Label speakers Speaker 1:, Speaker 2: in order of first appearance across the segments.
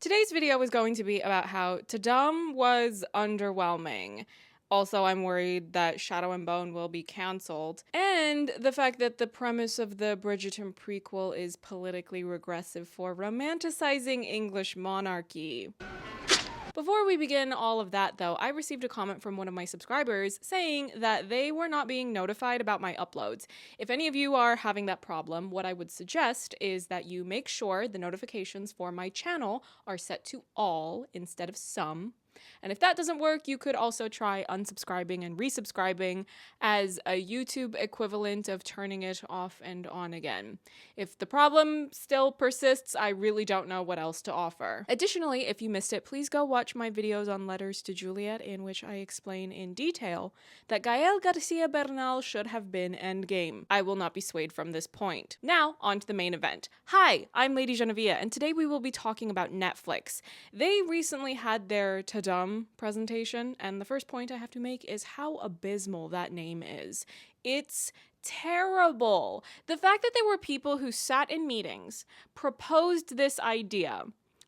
Speaker 1: Today's video is going to be about how Tudum was underwhelming. Also, I'm worried that Shadow and Bone will be cancelled. And the fact that the premise of the Bridgerton prequel is politically regressive for romanticizing English monarchy. Before we begin all of that, though, I received a comment from one of my subscribers saying that they were not being notified about my uploads. If any of you are having that problem, what I would suggest is that you make sure the notifications for my channel are set to all instead of some. And if that doesn't work, you could also try unsubscribing and resubscribing as a YouTube equivalent of turning it off and on again. If the problem still persists, I really don't know what else to offer. Additionally, if you missed it, please go watch my videos on Letters to Juliet, in which I explain in detail that Gael Garcia Bernal should have been endgame. I will not be swayed from this point. Now, on to the main event. Hi, I'm Lady Genevieve, and today we will be talking about Netflix. They recently had their Tudum presentation, and the first point I have to make is how abysmal that name is. It's terrible. The fact that there were people who sat in meetings, proposed this idea,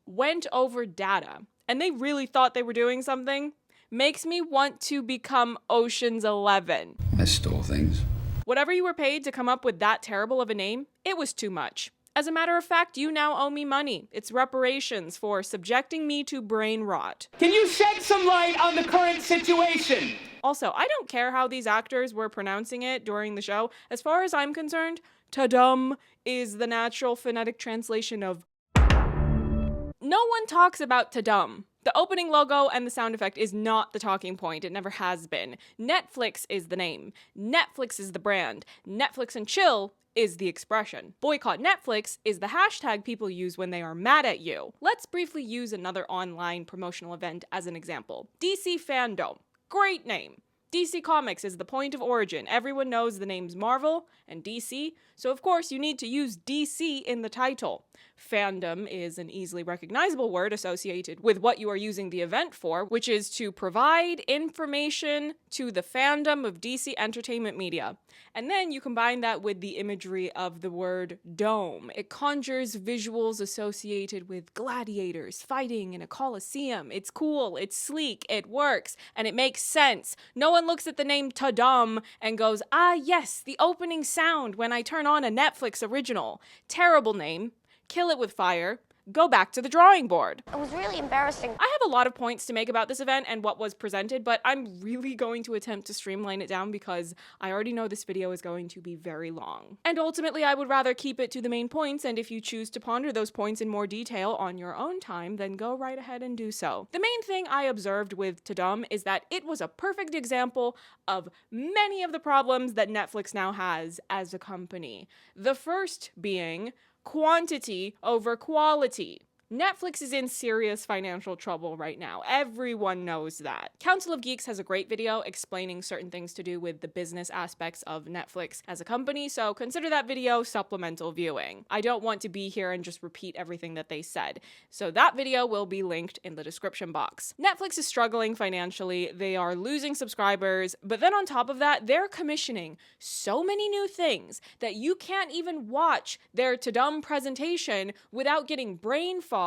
Speaker 1: went over data, and they really thought they were doing something, makes me want to become Ocean's 11.
Speaker 2: I stole things.
Speaker 1: Whatever you were paid to come up with that terrible of a name, it was too much. As a matter of fact, you now owe me money. It's reparations for subjecting me to brain rot.
Speaker 3: Can you shed some light on the current situation?
Speaker 1: Also, I don't care how these actors were pronouncing it during the show. As far as I'm concerned, Tudum is the natural phonetic translation of. No one talks about Tudum. The opening logo and the sound effect is not the talking point. It never has been. Netflix is the name. Netflix is the brand. Netflix and chill is the expression. Boycott Netflix is the hashtag people use when they are mad at you. Let's briefly use another online promotional event as an example. DC Fandom. Great name. DC Comics is the point of origin. Everyone knows the names Marvel and DC, so of course you need to use DC in the title. Fandom is an easily recognizable word associated with what you are using the event for, which is to provide information to the fandom of DC entertainment media. And then you combine that with the imagery of the word dome. It conjures visuals associated with gladiators fighting in a coliseum. It's cool, it's sleek, it works, and it makes sense. No one looks at the name Tudum and goes, ah yes, the opening sound when I turn on a Netflix original. Terrible name. Kill it with fire. Go back to the drawing board.
Speaker 4: It was really embarrassing.
Speaker 1: I have a lot of points to make about this event and what was presented, but I'm really going to attempt to streamline it down because I already know this video is going to be very long. And ultimately, I would rather keep it to the main points, and if you choose to ponder those points in more detail on your own time, then go right ahead and do so. The main thing I observed with Tudum is that it was a perfect example of many of the problems that Netflix now has as a company. The first being quantity over quality. Netflix is in serious financial trouble right now. Everyone knows that. Council of Geeks has a great video explaining certain things to do with the business aspects of Netflix as a company, so consider that video supplemental viewing. I don't want to be here and just repeat everything that they said, so that video will be linked in the description box. Netflix is struggling financially, they are losing subscribers, but then on top of that, they're commissioning so many new things that you can't even watch their Tudum presentation without getting brain fog,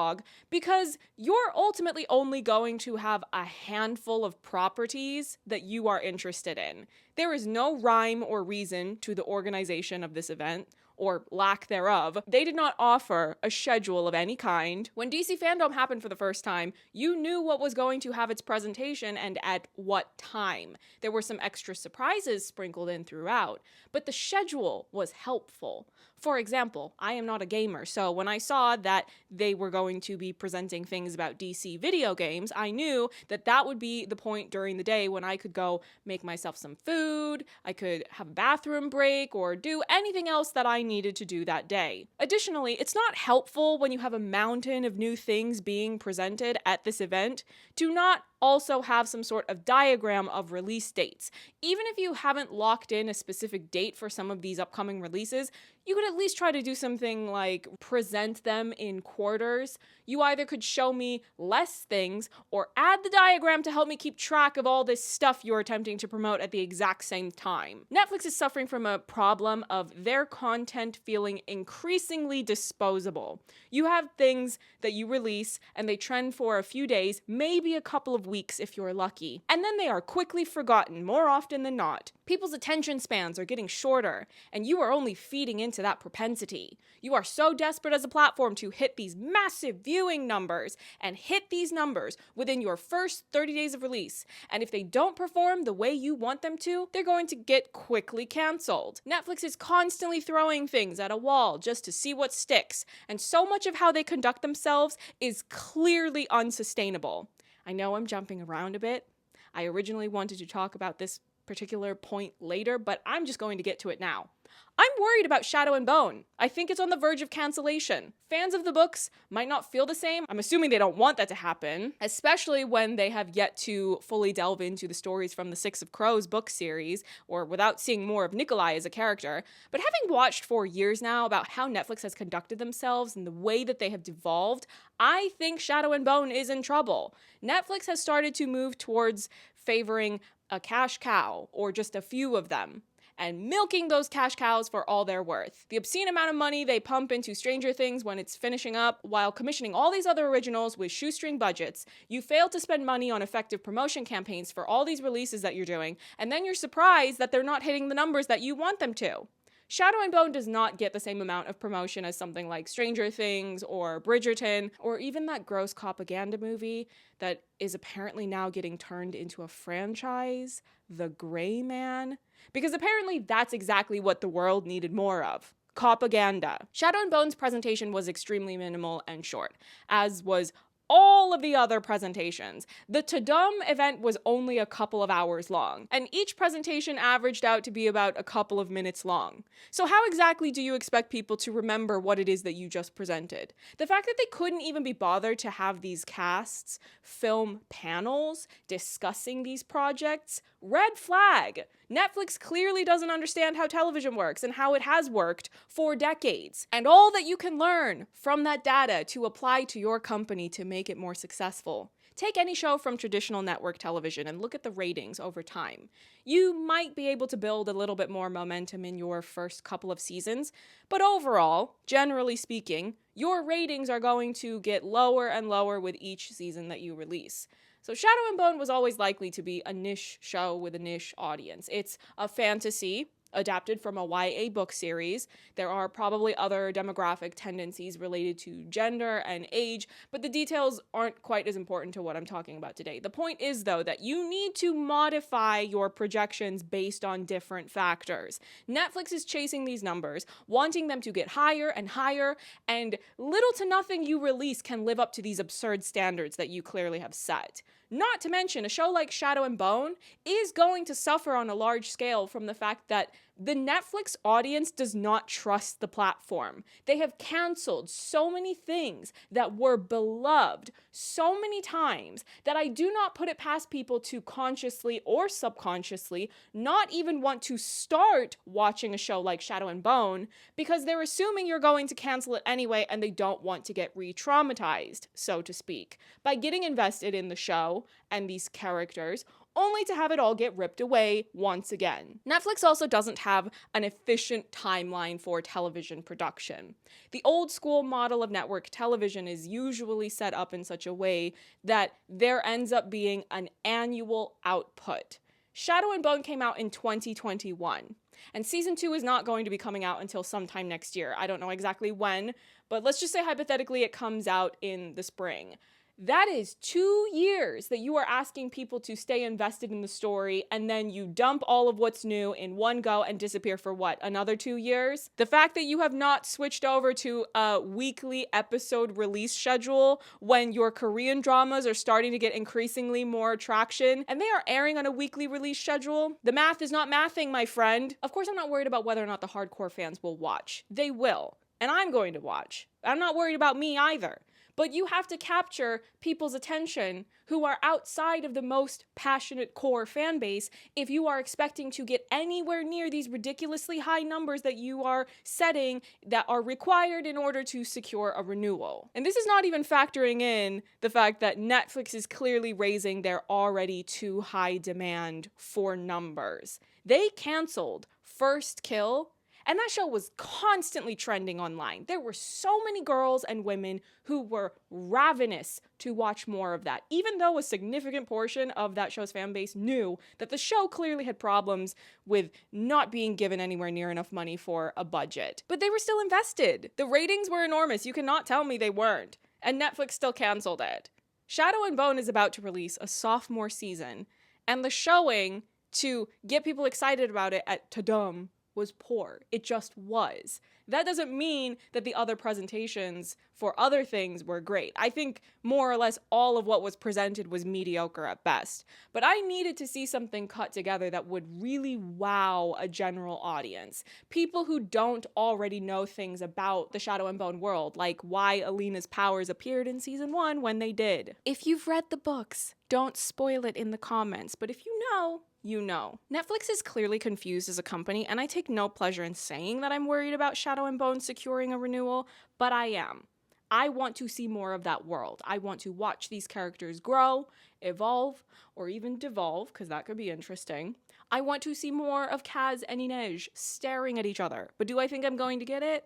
Speaker 1: because you're ultimately only going to have a handful of properties that you are interested in. There is no rhyme or reason to the organization of this event, or lack thereof. They did not offer a schedule of any kind. When DC Fandom happened for the first time, you knew what was going to have its presentation and at what time. There were some extra surprises sprinkled in throughout, but the schedule was helpful. For example, I am not a gamer, so when I saw that they were going to be presenting things about DC video games, I knew that that would be the point during the day when I could go make myself some food, I could have a bathroom break, or do anything else that I needed to do that day. Additionally, it's not helpful when you have a mountain of new things being presented at this event to not also have some sort of diagram of release dates. Even if you haven't locked in a specific date for some of these upcoming releases, you could at least try to do something like present them in quarters. You either could show me less things or add the diagram to help me keep track of all this stuff you're attempting to promote at the exact same time. Netflix is suffering from a problem of their content feeling increasingly disposable. You have things that you release and they trend for a few days, maybe a couple of weeks if you're lucky, and then they are quickly forgotten more often than not. People's attention spans are getting shorter, and you are only feeding into that propensity. You are so desperate as a platform to hit these massive viewing numbers and hit these numbers within your first 30 days of release, and if they don't perform the way you want them to, they're going to get quickly canceled. Netflix is constantly throwing things at a wall just to see what sticks, and so much of how they conduct themselves is clearly unsustainable. I know I'm jumping around a bit. I originally wanted to talk about this particular point later, but I'm just going to get to it now. I'm worried about Shadow and Bone. I think it's on the verge of cancellation. Fans of the books might not feel the same. I'm assuming they don't want that to happen, especially when they have yet to fully delve into the stories from the Six of Crows book series, or without seeing more of Nikolai as a character. But having watched for years now about how Netflix has conducted themselves and the way that they have devolved, I think Shadow and Bone is in trouble. Netflix has started to move towards favoring a cash cow, or just a few of them, and milking those cash cows for all they're worth. The obscene amount of money they pump into Stranger Things when it's finishing up, while commissioning all these other originals with shoestring budgets. You fail to spend money on effective promotion campaigns for all these releases that you're doing, and then you're surprised that they're not hitting the numbers that you want them to. Shadow and Bone does not get the same amount of promotion as something like Stranger Things or Bridgerton, or even that gross propaganda movie that is apparently now getting turned into a franchise, The Gray Man. Because apparently that's exactly what the world needed more of. Propaganda. Shadow and Bone's presentation was extremely minimal and short, as was all of the other presentations. The Tudum event was only a couple of hours long, and each presentation averaged out to be about a couple of minutes long. So how exactly do you expect people to remember what it is that you just presented? The fact that they couldn't even be bothered to have these casts film panels discussing these projects, red flag. Netflix clearly doesn't understand how television works and how it has worked for decades. And all that you can learn from that data to apply to your company to make it more successful. Take any show from traditional network television and look at the ratings over time. You might be able to build a little bit more momentum in your first couple of seasons, but overall, generally speaking, your ratings are going to get lower and lower with each season that you release. So Shadow and Bone was always likely to be a niche show with a niche audience. It's a fantasy adapted from a YA book series. There are probably other demographic tendencies related to gender and age, but the details aren't quite as important to what I'm talking about today. The point is, though, that you need to modify your projections based on different factors. Netflix is chasing these numbers, wanting them to get higher and higher, and little to nothing you release can live up to these absurd standards that you clearly have set. Not to mention, a show like Shadow and Bone is going to suffer on a large scale from the fact that the Netflix audience does not trust the platform. They have canceled so many things that were beloved so many times that I do not put it past people to consciously or subconsciously not even want to start watching a show like Shadow and Bone because they're assuming you're going to cancel it anyway and they don't want to get re-traumatized, so to speak, by getting invested in the show and these characters, only to have it all get ripped away once again. Netflix also doesn't have an efficient timeline for television production. The old school model of network television is usually set up in such a way that there ends up being an annual output. Shadow and Bone came out in 2021, and season 2 is not going to be coming out until sometime next year. I don't know exactly when, but let's just say hypothetically it comes out in the spring. That is 2 years that you are asking people to stay invested in the story, and then you dump all of what's new in one go and disappear for what, another 2 years? The fact that you have not switched over to a weekly episode release schedule when your Korean dramas are starting to get increasingly more traction, and they are airing on a weekly release schedule, the math is not mathing, my friend. Of course, I'm not worried about whether or not the hardcore fans will watch. They will, and I'm going to watch. I'm not worried about me either. But you have to capture people's attention who are outside of the most passionate core fan base if you are expecting to get anywhere near these ridiculously high numbers that you are setting that are required in order to secure a renewal. And this is not even factoring in the fact that Netflix is clearly raising their already too high demand for numbers. They canceled First Kill, and that show was constantly trending online. There were so many girls and women who were ravenous to watch more of that, even though a significant portion of that show's fan base knew that the show clearly had problems with not being given anywhere near enough money for a budget. But they were still invested. The ratings were enormous. You cannot tell me they weren't. And Netflix still canceled it. Shadow and Bone is about to release a sophomore season, and the showing to get people excited about it at Tudum was poor. It just was. That doesn't mean that the other presentations for other things were great. I think more or less all of what was presented was mediocre at best. But I needed to see something cut together that would really wow a general audience. People who don't already know things about the Shadow and Bone world, like why Alina's powers appeared in season 1 when they did. If you've read the books, don't spoil it in the comments. But if you know, you know. Netflix is clearly confused as a company, and I take no pleasure in saying that I'm worried about Shadow and Bone securing a renewal, but I am. I want to see more of that world. I want to watch these characters grow, evolve, or even devolve, because that could be interesting. I want to see more of Kaz and Inej staring at each other, but do I think I'm going to get it?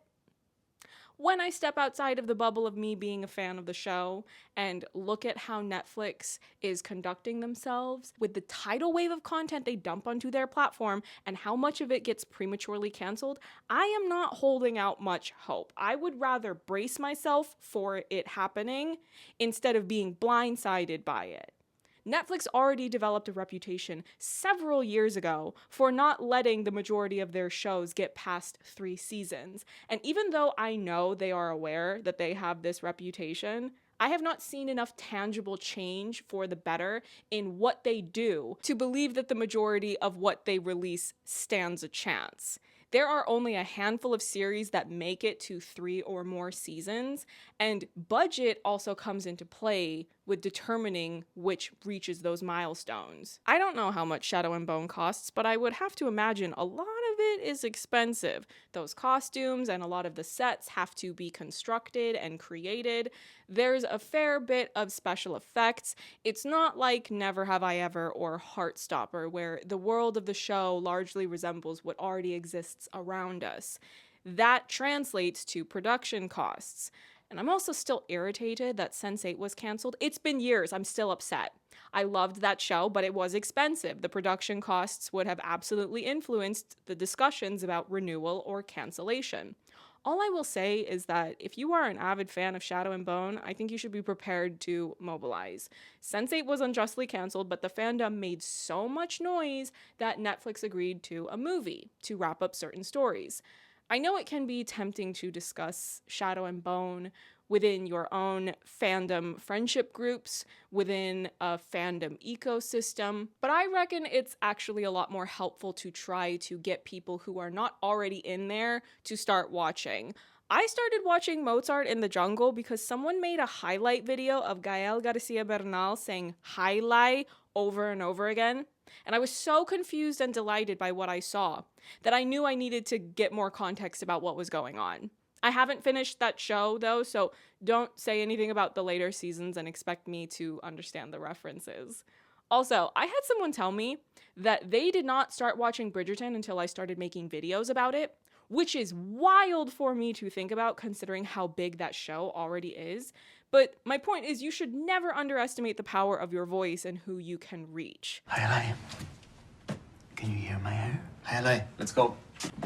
Speaker 1: When I step outside of the bubble of me being a fan of the show and look at how Netflix is conducting themselves with the tidal wave of content they dump onto their platform and how much of it gets prematurely canceled, I am not holding out much hope. I would rather brace myself for it happening instead of being blindsided by it. Netflix already developed a reputation several years ago for not letting the majority of their shows get past 3 seasons. And even though I know they are aware that they have this reputation, I have not seen enough tangible change for the better in what they do to believe that the majority of what they release stands a chance. There are only a handful of series that make it to 3 or more seasons, and budget also comes into play with determining which reaches those milestones. I don't know how much Shadow and Bone costs, but I would have to imagine a lot of it is expensive. Those costumes and a lot of the sets have to be constructed and created. There's a fair bit of special effects. It's not like Never Have I Ever or Heartstopper, where the world of the show largely resembles what already exists around us. That translates to production costs. And I'm also still irritated that Sense8 was canceled. It's been years, I'm still upset. I loved that show, but it was expensive. The production costs would have absolutely influenced the discussions about renewal or cancellation. All I will say is that if you are an avid fan of Shadow and Bone, I think you should be prepared to mobilize. Sense8 was unjustly canceled, but the fandom made so much noise that Netflix agreed to a movie to wrap up certain stories. I know it can be tempting to discuss Shadow and Bone within your own fandom friendship groups, within a fandom ecosystem, but I reckon it's actually a lot more helpful to try to get people who are not already in there to start watching. I started watching Mozart in the Jungle because someone made a highlight video of Gael Garcia Bernal saying highlight over and over again. And I was so confused and delighted by what I saw that I knew I needed to get more context about what was going on. I haven't finished that show though, so don't say anything about the later seasons and expect me to understand the references. Also, I had someone tell me that they did not start watching Bridgerton until I started making videos about it, which is wild for me to think about considering how big that show already is. But my point is you should never underestimate the power of your voice and who you can reach.
Speaker 2: Hi, can you hear my hair? Hi, let's go.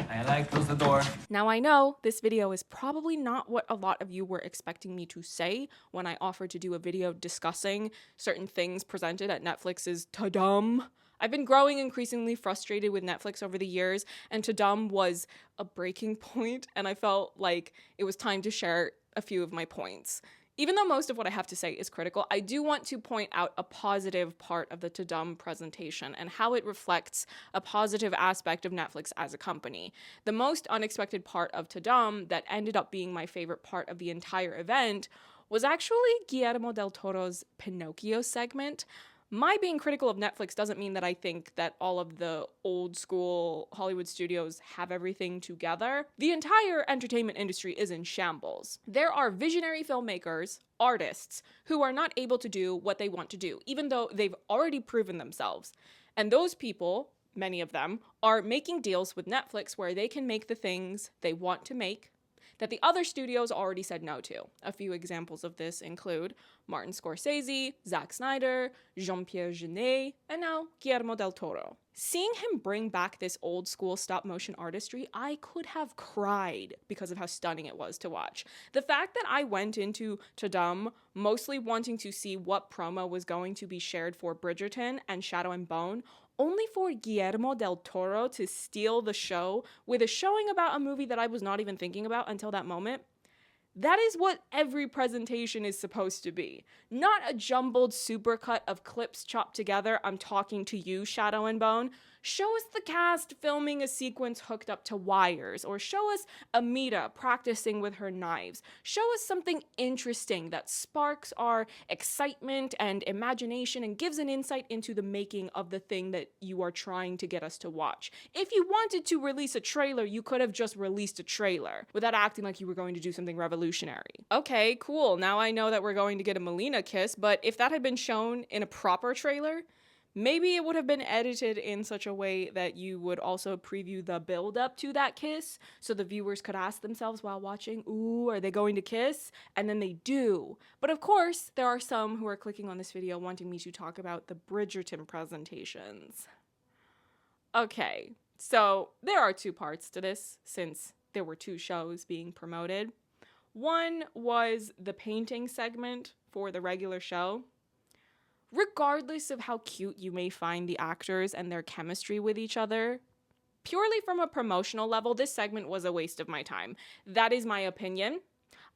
Speaker 2: Hi, close the door.
Speaker 1: Now I know this video is probably not what a lot of you were expecting me to say when I offered to do a video discussing certain things presented at Netflix's Tudum. I've been growing increasingly frustrated with Netflix over the years, and Tudum was a breaking point, and I felt like it was time to share a few of my points. Even though most of what I have to say is critical, I do want to point out a positive part of the Tudum presentation and how it reflects a positive aspect of Netflix as a company. The most unexpected part of Tudum that ended up being my favorite part of the entire event was actually Guillermo del Toro's Pinocchio segment. My being critical of Netflix doesn't mean that I think that all of the old school Hollywood studios have everything together. The entire entertainment industry is in shambles. There are visionary filmmakers, artists, who are not able to do what they want to do, even though they've already proven themselves. And those people, many of them, are making deals with Netflix where they can make the things they want to make that the other studios already said no to. A few examples of this include Martin Scorsese, Zack Snyder, Jean-Pierre Jeunet, and now Guillermo del Toro. Seeing him bring back this old school stop motion artistry, I could have cried because of how stunning it was to watch. The fact that I went into Tudum mostly wanting to see what promo was going to be shared for Bridgerton and Shadow and Bone, only for Guillermo del Toro to steal the show with a showing about a movie that I was not even thinking about until that moment. That is what every presentation is supposed to be. Not a jumbled supercut of clips chopped together, I'm talking to you, Shadow and Bone. Show us the cast filming a sequence hooked up to wires, or show us Amita practicing with her knives. Show us something interesting that sparks our excitement and imagination and gives an insight into the making of the thing that you are trying to get us to watch. If you wanted to release a trailer, you could have just released a trailer without acting like you were going to do something revolutionary. Okay, cool. Now I know that we're going to get a Melina kiss, but if that had been shown in a proper trailer, maybe it would have been edited in such a way that you would also preview the build up to that kiss so the viewers could ask themselves while watching, ooh, are they going to kiss? And then they do. But of course, there are some who are clicking on this video wanting me to talk about the Bridgerton presentations. Okay, so there are two parts to this since there were two shows being promoted. One was the painting segment for the regular show. Regardless of how cute you may find the actors and their chemistry with each other, purely from a promotional level, this segment was a waste of my time. That is my opinion.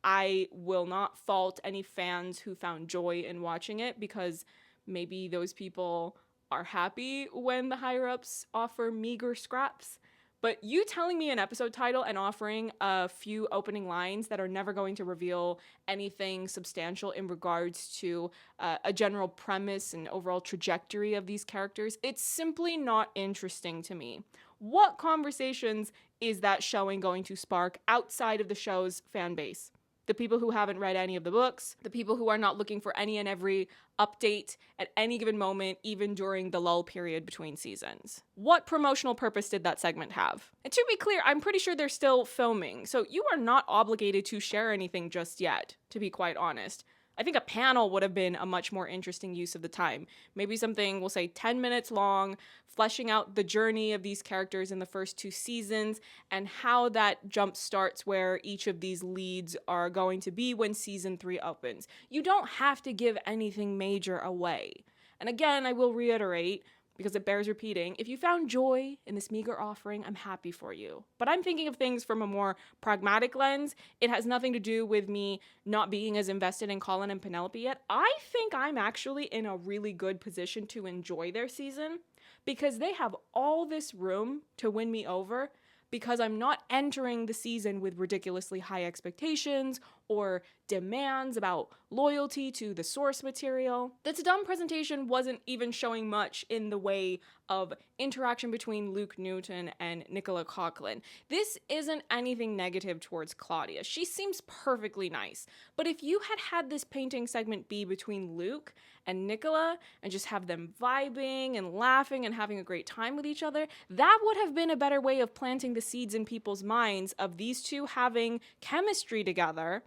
Speaker 1: I will not fault any fans who found joy in watching it because maybe those people are happy when the higher-ups offer meager scraps. But you telling me an episode title and offering a few opening lines that are never going to reveal anything substantial in regards to a general premise and overall trajectory of these characters, it's simply not interesting to me. What conversations is that showing going to spark outside of the show's fan base? The people who haven't read any of the books, the people who are not looking for any and every update at any given moment, even during the lull period between seasons. What promotional purpose did that segment have? And to be clear, I'm pretty sure they're still filming, so you are not obligated to share anything just yet, to be quite honest. I think a panel would have been a much more interesting use of the time. Maybe something, we'll say 10 minutes long, fleshing out the journey of these characters in the first two seasons and how that jump starts where each of these leads are going to be when season 3 opens. You don't have to give anything major away. And again, I will reiterate, because it bears repeating, if you found joy in this meager offering, I'm happy for you. But I'm thinking of things from a more pragmatic lens. It has nothing to do with me not being as invested in Colin and Penelope yet. I think I'm actually in a really good position to enjoy their season because they have all this room to win me over because I'm not entering the season with ridiculously high expectations or demands about loyalty to the source material. The Tudum presentation wasn't even showing much in the way of interaction between Luke Newton and Nicola Coughlan. This isn't anything negative towards Claudia. She seems perfectly nice. But if you had had this painting segment be between Luke and Nicola and just have them vibing and laughing and having a great time with each other, that would have been a better way of planting the seeds in people's minds of these two having chemistry together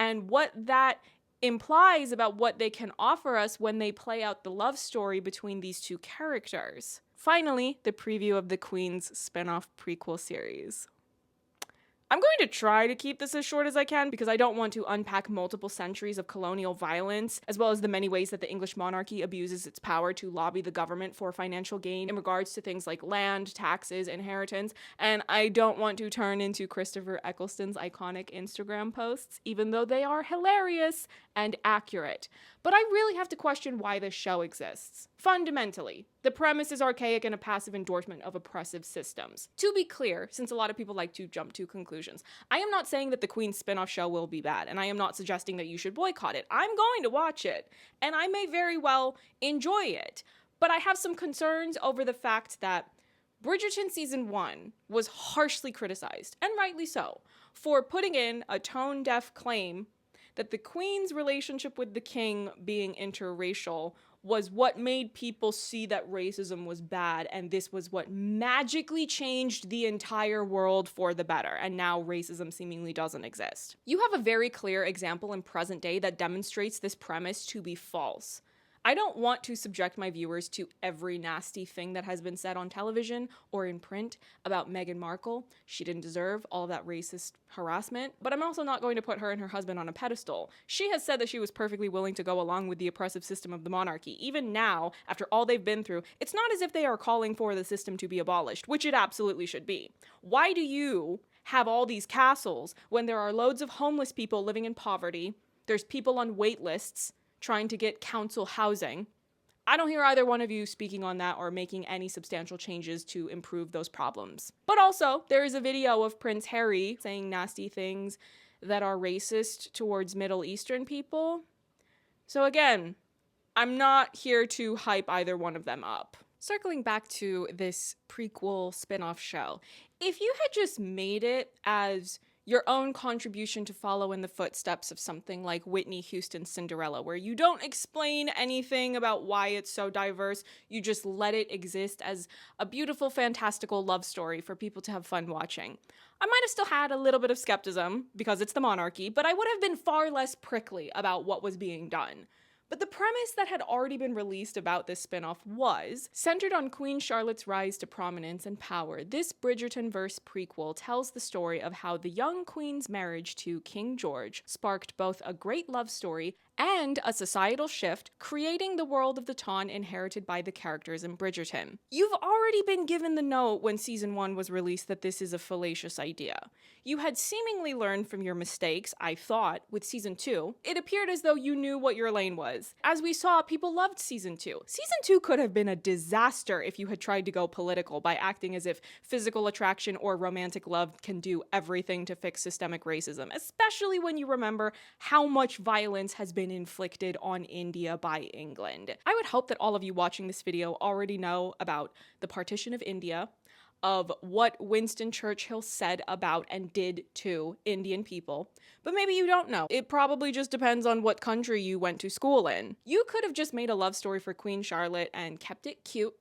Speaker 1: and what that implies about what they can offer us when they play out the love story between these two characters. Finally, the preview of the Queen's spin-off prequel series. I'm going to try to keep this as short as I can because I don't want to unpack multiple centuries of colonial violence, as well as the many ways that the English monarchy abuses its power to lobby the government for financial gain in regards to things like land, taxes, inheritance, and I don't want to turn into Christopher Eccleston's iconic Instagram posts, even though they are hilarious and accurate. But I really have to question why this show exists. Fundamentally, the premise is archaic and a passive endorsement of oppressive systems. To be clear, since a lot of people like to jump to conclusions conclusions. I am not saying that the Queen's spin-off show will be bad, and I am not suggesting that you should boycott it. I'm going to watch it, and I may very well enjoy it. But I have some concerns over the fact that Bridgerton Season 1 was harshly criticized, and rightly so, for putting in a tone-deaf claim that the Queen's relationship with the King being interracial was what made people see that racism was bad, and this was what magically changed the entire world for the better, and now racism seemingly doesn't exist. You have a very clear example in present day that demonstrates this premise to be false. I don't want to subject my viewers to every nasty thing that has been said on television or in print about Meghan Markle. She didn't deserve all that racist harassment, but I'm also not going to put her and her husband on a pedestal. She has said that she was perfectly willing to go along with the oppressive system of the monarchy. Even now, after all they've been through, it's not as if they are calling for the system to be abolished, which it absolutely should be. Why do you have all these castles when there are loads of homeless people living in poverty? There's people on wait lists trying to get council housing. I don't hear either one of you speaking on that or making any substantial changes to improve those problems. But also, there is a video of Prince Harry saying nasty things that are racist towards Middle Eastern people. So again, I'm not here to hype either one of them up. Circling back to this prequel spin-off show, if you had just made it as your own contribution to follow in the footsteps of something like Whitney Houston's Cinderella, where you don't explain anything about why it's so diverse, you just let it exist as a beautiful, fantastical love story for people to have fun watching. I might have still had a little bit of skepticism, because it's the monarchy, but I would have been far less prickly about what was being done. But the premise that had already been released about this spin-off was centered on Queen Charlotte's rise to prominence and power. This Bridgerton-verse prequel tells the story of how the young queen's marriage to King George sparked both a great love story and a societal shift, creating the world of the Ton inherited by the characters in Bridgerton. You've already been given the note when season 1 was released that this is a fallacious idea. You had seemingly learned from your mistakes, I thought, with season 2. It appeared as though you knew what your lane was. As we saw, people loved season 2. Season 2 could have been a disaster if you had tried to go political by acting as if physical attraction or romantic love can do everything to fix systemic racism, especially when you remember how much violence has been inflicted on India by England. I would hope that all of you watching this video already know about the partition of India, of what Winston Churchill said about and did to Indian people, but maybe you don't know. It probably just depends on what country you went to school in. You could have just made a love story for Queen Charlotte and kept it cute,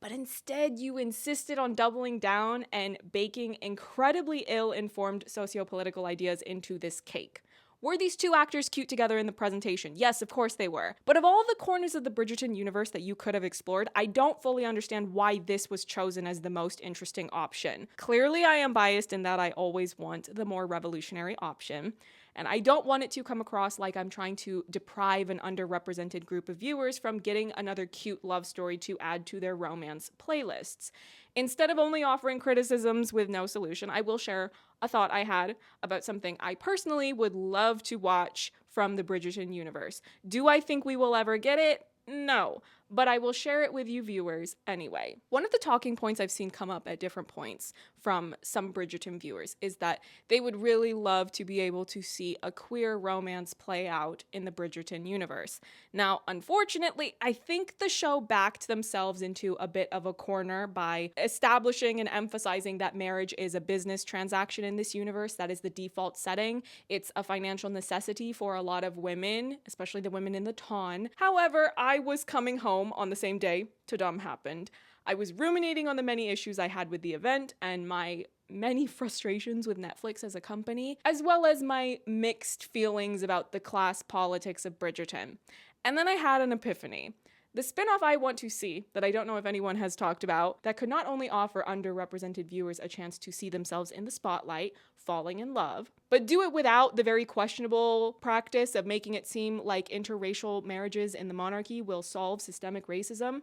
Speaker 1: but instead you insisted on doubling down and baking incredibly ill-informed socio-political ideas into this cake. Were these two actors cute together in the presentation? Yes, of course they were. But of all the corners of the Bridgerton universe that you could have explored, I don't fully understand why this was chosen as the most interesting option. Clearly, I am biased in that I always want the more revolutionary option, and I don't want it to come across like I'm trying to deprive an underrepresented group of viewers from getting another cute love story to add to their romance playlists. Instead of only offering criticisms with no solution, I will share a thought I had about something I personally would love to watch from the Bridgerton universe. Do I think we will ever get it? No, but I will share it with you viewers anyway. One of the talking points I've seen come up at different points from some Bridgerton viewers is that they would really love to be able to see a queer romance play out in the Bridgerton universe. Now, unfortunately, I think the show backed themselves into a bit of a corner by establishing and emphasizing that marriage is a business transaction in this universe. That is the default setting. It's a financial necessity for a lot of women, especially the women in the Ton. However, I was coming home on the same day Tudum happened. I was ruminating on the many issues I had with the event and my many frustrations with Netflix as a company, as well as my mixed feelings about the class politics of Bridgerton. And then I had an epiphany. The spin-off I want to see, that I don't know if anyone has talked about, that could not only offer underrepresented viewers a chance to see themselves in the spotlight, falling in love, but do it without the very questionable practice of making it seem like interracial marriages in the monarchy will solve systemic racism.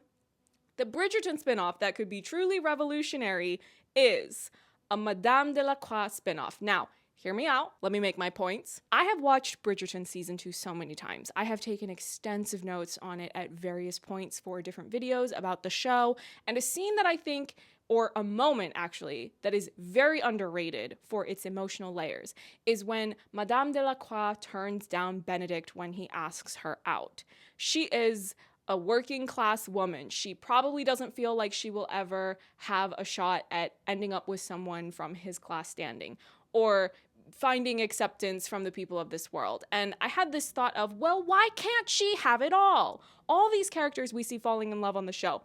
Speaker 1: The Bridgerton spin-off that could be truly revolutionary is a Madame de la Croix spin-off. Now, hear me out. Let me make my points. I have watched Bridgerton season 2 so many times. I have taken extensive notes on it at various points for different videos about the show, and a scene that I think or a moment actually, that is very underrated for its emotional layers, is when Madame Delacroix turns down Benedict when he asks her out. She is a working class woman. She probably doesn't feel like she will ever have a shot at ending up with someone from his class standing or finding acceptance from the people of this world. And I had this thought of, well, why can't she have it all? All these characters we see falling in love on the show,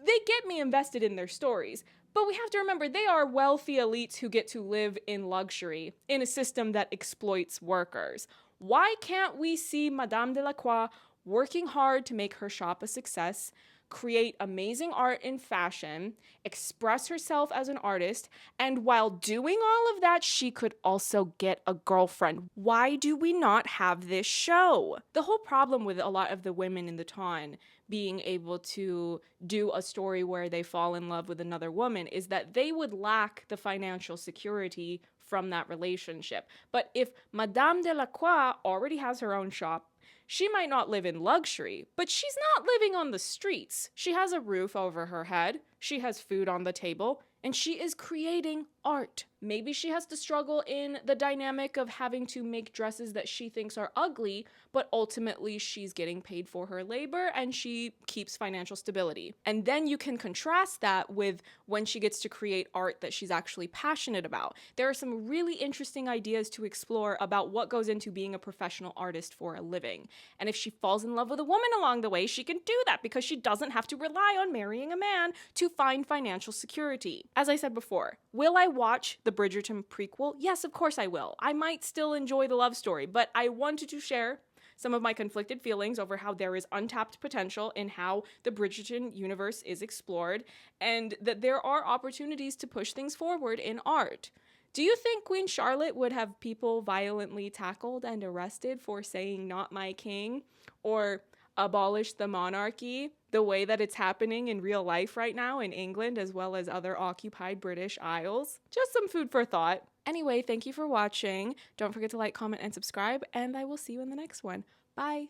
Speaker 1: they get me invested in their stories. But we have to remember they are wealthy elites who get to live in luxury in a system that exploits workers. Why can't we see Madame Delacroix working hard to make her shop a success, create amazing art in fashion, express herself as an artist, and while doing all of that, she could also get a girlfriend? Why do we not have this show? The whole problem with a lot of the women in the Ton being able to do a story where they fall in love with another woman is that they would lack the financial security from that relationship. But if Madame Delacroix already has her own shop, she might not live in luxury, but she's not living on the streets. She has a roof over her head, she has food on the table, and she is creating art. Maybe she has to struggle in the dynamic of having to make dresses that she thinks are ugly, but ultimately she's getting paid for her labor and she keeps financial stability. And then you can contrast that with when she gets to create art that she's actually passionate about. There are some really interesting ideas to explore about what goes into being a professional artist for a living. And if she falls in love with a woman along the way, she can do that because she doesn't have to rely on marrying a man to find financial security. As I said before, will I watch the Bridgerton prequel? Yes, of course I will. I might still enjoy the love story, but I wanted to share some of my conflicted feelings over how there is untapped potential in how the Bridgerton universe is explored, and that there are opportunities to push things forward in art. Do you think Queen Charlotte would have people violently tackled and arrested for saying "not my king" or abolish the monarchy the way that it's happening in real life right now in England as well as other occupied British Isles? Just some food for thought. Anyway, thank you for watching. Don't forget to like, comment, and subscribe, and I will see you in the next one. Bye.